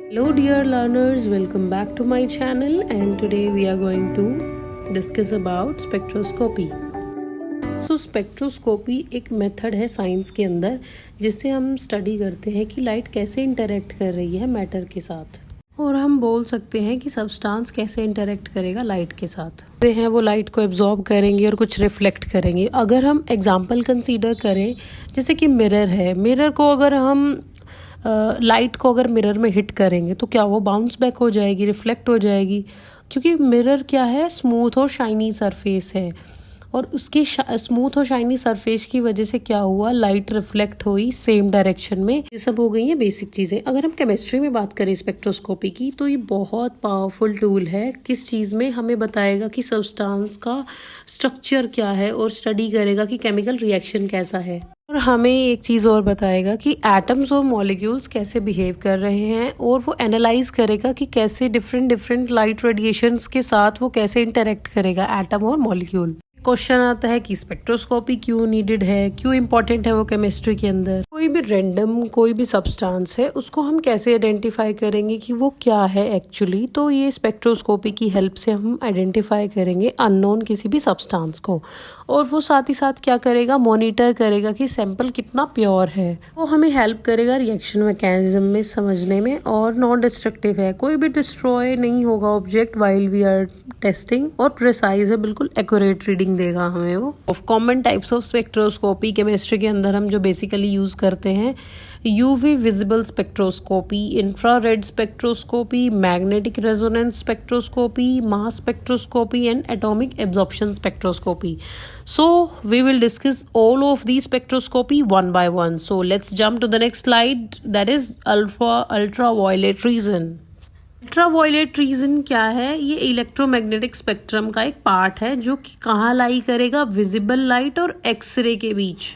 Hello dear learners, welcome back to my channel and today we are going to discuss about spectroscopy. So spectroscopy एक method है science के अंदर जिससे हम study करते हैं कि लाइट कैसे इंटरेक्ट कर रही है मैटर के साथ, और हम बोल सकते हैं कि सब्सटेंस कैसे इंटरेक्ट करेगा लाइट के साथ। हैं वो लाइट को एब्जॉर्ब करेंगे और कुछ रिफ्लेक्ट करेंगे। अगर हम एग्जांपल कंसीडर करें, जैसे कि मिरर है, मिरर को अगर हम लाइट को अगर मिरर में हिट करेंगे तो क्या वो बाउंस बैक हो जाएगी, रिफ्लेक्ट हो जाएगी, क्योंकि मिरर क्या है, स्मूथ और शाइनी सरफेस है, और उसकी स्मूथ और शाइनी सरफेस की वजह से क्या हुआ, लाइट रिफ्लेक्ट हुई सेम डायरेक्शन में। ये सब हो गई है बेसिक चीज़ें। अगर हम केमिस्ट्री में बात करें स्पेक्ट्रोस्कोपी की, तो ये बहुत पावरफुल टूल है। किस चीज़ में, हमें बताएगा कि सब्सटेंस का स्ट्रक्चर क्या है और स्टडी करेगा कि केमिकल रिएक्शन कैसा है, और हमें एक चीज़ और बताएगा कि एटम्स और मॉलिक्यूल्स कैसे बिहेव कर रहे हैं, और वो एनालाइज करेगा कि कैसे डिफरेंट लाइट रेडिएशंस के साथ वो कैसे इंटरेक्ट करेगा एटम और मॉलिक्यूल। क्वेश्चन आता है कि स्पेक्ट्रोस्कोपी क्यों नीडेड है, क्यों इम्पोर्टेंट है वो केमिस्ट्री के अंदर। कोई भी रैंडम कोई भी सब्सटेंस है, उसको हम कैसे आइडेंटिफाई करेंगे कि वो क्या है एक्चुअली, तो ये स्पेक्ट्रोस्कोपी की हेल्प से हम आइडेंटिफाई करेंगे अननोन किसी भी सब्सटेंस को, और वो साथ ही साथ क्या करेगा, मॉनिटर करेगा कि सैंपल कितना प्योर है। वो हमें हेल्प करेगा रिएक्शन मैकेनिज्म में समझने में, और नॉन डिस्ट्रक्टिव है, कोई भी डिस्ट्रॉय नहीं होगा object while we are testing, और प्रिसाइज है, बिल्कुल एक्यूरेट रीडिंग देगा हमें वो। Of common types of spectroscopy chemistry के अंदर हम जो बेसिकली यूज करते हैं, UV visible spectroscopy, infrared spectroscopy, magnetic resonance spectroscopy, mass spectroscopy and atomic absorption spectroscopy. So we will discuss all of these spectroscopy one by one. So let's jump to the next slide, that is ultraviolet region. Ultraviolet region क्या है, ये electromagnetic spectrum का एक part है जो कि कहाँ लाई करेगा, विजिबल लाइट और एक्सरे के बीच,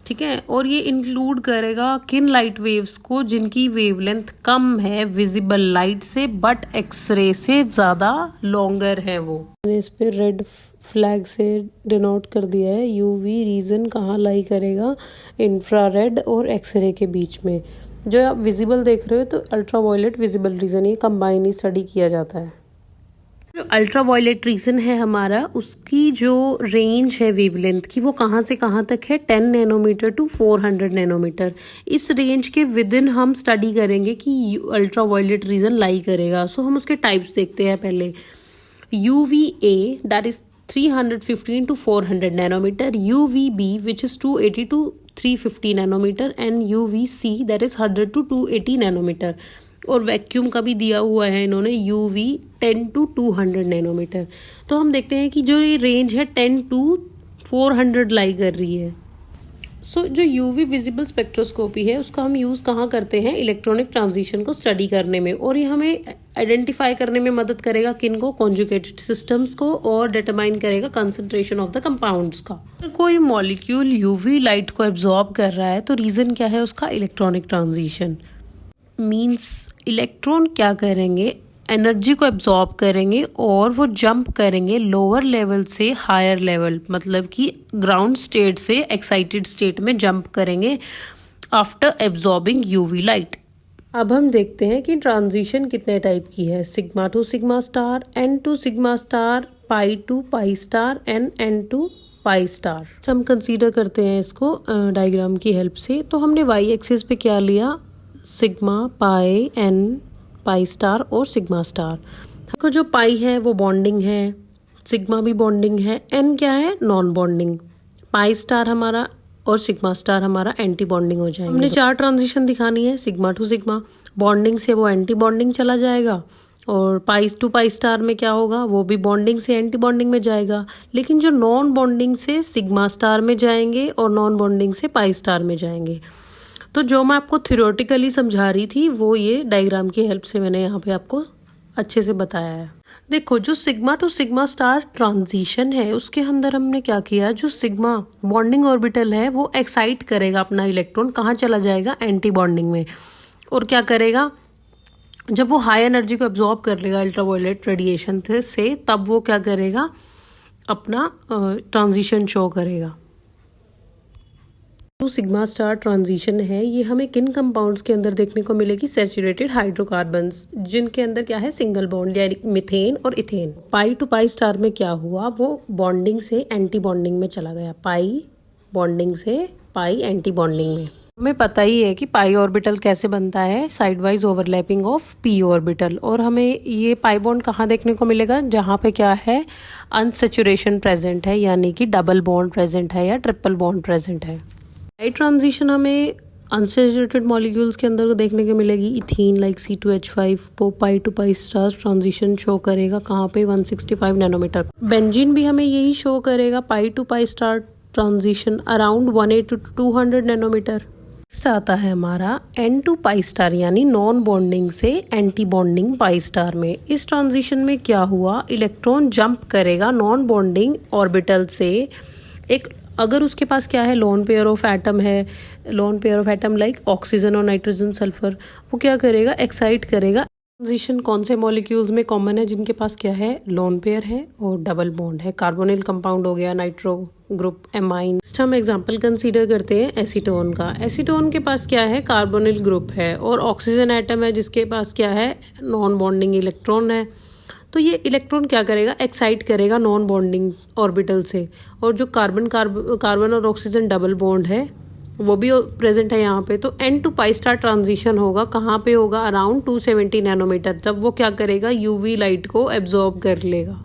ठीक है। और ये इंक्लूड करेगा किन लाइट वेव्स को जिनकी वेवलेंथ कम है विजिबल लाइट से, बट एक्सरे से ज़्यादा लॉन्गर है वो। मैंने इस पे रेड फ्लैग से डिनोट कर दिया है, यूवी रीजन कहाँ लाई करेगा, इंफ्रारेड और एक्सरे के बीच में। जो आप विजिबल देख रहे हो तो अल्ट्रावायलेट विजिबल रीजन, ये कंबाइन ही स्टडी किया जाता है। जो अल्ट्रावायलेट रीजन है हमारा, उसकी जो रेंज है वेवलेंथ की, वो कहाँ से कहाँ तक है, 10 नैनोमीटर टू 400 नैनोमीटर। इस रेंज के विद इन हम स्टडी करेंगे कि अल्ट्रावायलेट रीजन लाई करेगा। सो हम उसके टाइप्स देखते हैं पहले। UVA that is 315 to 400 nanometer, UVB which is 280 to 350 nanometer, and UVC that is 100 to 280 nanometer, और वैक्यूम का भी दिया हुआ है इन्होंने UV 10 to 200 नैनोमीटर। तो हम देखते हैं कि जो ये रेंज है 10 to 400 लाई कर रही है। सो जो यूवी विजिबल स्पेक्ट्रोस्कोपी है उसका हम यूज़ कहाँ करते हैं, इलेक्ट्रॉनिक ट्रांजिशन को स्टडी करने में, और ये हमें आइडेंटिफाई करने में मदद करेगा किन को, कॉन्जुगेटेड सिस्टम्स को, और डिटरमाइन करेगा कंसंट्रेशन ऑफ द कंपाउंड्स का। कोई मॉलिक्यूल यूवी लाइट को एब्जॉर्ब कर रहा है तो रीज़न क्या है उसका, इलेक्ट्रॉनिक ट्रांजिशन। मीन्स इलेक्ट्रॉन क्या करेंगे, एनर्जी को एब्जॉर्ब करेंगे और वो जंप करेंगे लोअर लेवल से हायर लेवल, मतलब कि ग्राउंड स्टेट से एक्साइटेड स्टेट में जंप करेंगे आफ्टर एब्जॉर्बिंग यूवी लाइट। अब हम देखते हैं कि ट्रांजिशन कितने टाइप की है, sigma to sigma star, N to sigma star, pi to pi star, N N to pi star. हम कंसीडर करते हैं इसको डायग्राम की हेल्प से। तो हमने वाई एक्सिस पे क्या लिया, सिग्मा, पाई, एन, पाई स्टार और सिग्मा स्टार। देखो जो पाई है वो बॉन्डिंग है, सिग्मा भी बॉन्डिंग है, एन क्या है, नॉन बॉन्डिंग, पाई स्टार हमारा और सिग्मा स्टार हमारा एंटी बॉन्डिंग हो जाएंगे। हमने 4 ट्रांजिशन दिखानी है, सिग्मा टू सिग्मा, बॉन्डिंग से वो एंटी बॉन्डिंग चला जाएगा, और पाई टू पाई स्टार में क्या होगा, वो भी बॉन्डिंग से एंटी बॉन्डिंग में जाएगा। लेकिन जो नॉन बॉन्डिंग से सिग्मा स्टार में जाएंगे और नॉन बॉन्डिंग से पाई स्टार में जाएंगे। तो जो मैं आपको थ्योरेटिकली समझा रही थी वो ये डायग्राम की हेल्प से मैंने यहाँ पे आपको अच्छे से बताया है। देखो जो sigma to sigma star transition है उसके अंदर हमने क्या किया, जो सिग्मा बॉन्डिंग ऑर्बिटल है वो एक्साइट करेगा अपना इलेक्ट्रॉन, कहाँ चला जाएगा, एंटी बॉन्डिंग में, और क्या करेगा, जब वो हाई एनर्जी को एब्जॉर्ब कर लेगा अल्ट्रावायलेट रेडिएशन से, तब वो क्या करेगा, अपना ट्रांजिशन शो करेगा। जो सिग्मा स्टार ट्रांजिशन है ये हमें किन कंपाउंड्स के अंदर देखने को मिलेगी? सैचुरेटेड हाइड्रोकार्बन्स, जिनके अंदर क्या है? सिंगल बॉन्ड, यानी मिथेन और ethane. Pi to pi star में क्या हुआ? वो बॉन्डिंग से एंटी बॉन्डिंग में चला गया। पाई बॉन्डिंग से पाई एंटी बॉन्डिंग में। हमें पता ही है कि पाई ऑर्बिटल कैसे बनता है, side wise overlapping of P orbital. और हमें ये पाई बॉन्ड कहाँ देखने को मिलेगा? जहाँ पे क्या है? अनसेचुरेशन प्रेजेंट है, यानी कि डबल बॉन्ड प्रेजेंट है या ट्रिपल बॉन्ड प्रेजेंट है। पाई ट्रांजिशन हमें अनसेचुरेटेड मॉलिक्यूल्स के अंदर देखने को मिलेगी। इथीन लाइक C2H5 वो pi to pi star transition show करेगा। कहाँ पे? 165 नैनोमीटर। बेंजीन भी हमें यही शो करेगा, pi to pi star transition around 180 to 200 नैनोमीटर। नेक्स्ट आता है हमारा N टू पाई स्टार, यानी नॉन बॉन्डिंग से एंटी बॉन्डिंग पाई स्टार में। इस ट्रांजिशन में क्या हुआ? इलेक्ट्रॉन जंप करेगा नॉन बॉन्डिंग ऑर्बिटल से एक, अगर उसके पास क्या है? लोन पेयर ऑफ एटम है, lone pair of atom like oxygen और नाइट्रोजन सल्फर, वो क्या करेगा? एक्साइट करेगा। ट्रांजिशन कौन से मॉलिक्यूल्स में कॉमन है? जिनके पास क्या है? लोन पेयर है और डबल बॉन्ड है। कार्बोनिल कंपाउंड हो गया, नाइट्रो ग्रुप, एमाइन। हम एग्जांपल कंसीडर करते हैं एसीटोन का। एसीटोन के पास क्या है? कार्बोनिल ग्रुप है और ऑक्सीजन एटम है जिसके पास क्या है? नॉन बॉन्डिंग इलेक्ट्रॉन है। तो ये इलेक्ट्रॉन क्या करेगा? एक्साइट करेगा नॉन बॉन्डिंग ऑर्बिटल से। और जो कार्बन और ऑक्सीजन डबल बॉन्ड है वो भी प्रेजेंट है यहाँ पे। तो N to pi star transition होगा। कहाँ पे होगा? Around 270 nanometre. तब वो क्या करेगा? यूवी लाइट को एब्जॉर्ब कर लेगा।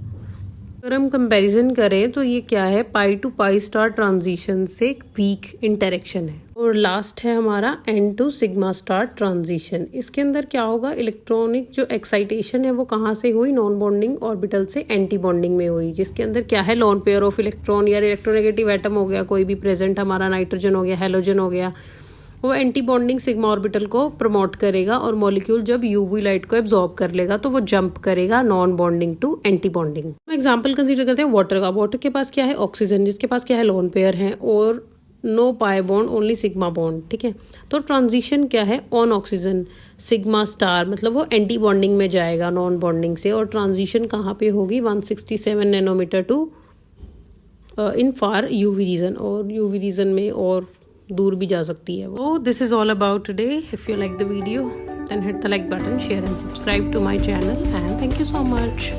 अगर हम कंपैरिजन करें तो ये क्या है? Pi to pi star transition से वीक इंटरेक्शन है। और लास्ट है हमारा N to sigma star transition. इसके अंदर क्या होगा? इलेक्ट्रॉनिक जो एक्साइटेशन है वो कहाँ से हुई? नॉन बॉन्डिंग ऑर्बिटल से एंटी बॉन्डिंग में हुई, जिसके अंदर क्या है? लोन पेयर ऑफ इलेक्ट्रॉन या इलेक्ट्रोनेगेटिव एटम हो गया कोई भी प्रेजेंट, हमारा नाइट्रोजन हो गया, हेलोजन हो गया, वो एंटी बॉन्डिंग सिग्मा ऑर्बिटल को प्रमोट करेगा। और मॉलिक्यूल जब यूवी लाइट को एब्जॉर्ब कर लेगा तो वो जंप करेगा non bonding to anti bonding. हम एग्जांपल कंसीडर करते हैं वाटर का। वाटर के पास क्या है? ऑक्सीजन, जिसके पास क्या है? लोन पेयर है और no pi bond, only sigma bond. ठीक है, तो ट्रांजिशन क्या है? ऑन ऑक्सीजन सिग्मा स्टार, मतलब वो एंटी बॉन्डिंग में जाएगा नॉन बॉन्डिंग से। और ट्रांजिशन कहाँ पे होगी? 167 nanometre to in far UV region, और यूवी रीजन में और दूर भी जा सकती है वो। This is all about today. If you like the video then hit the like button, share and subscribe to my channel, and thank you so much.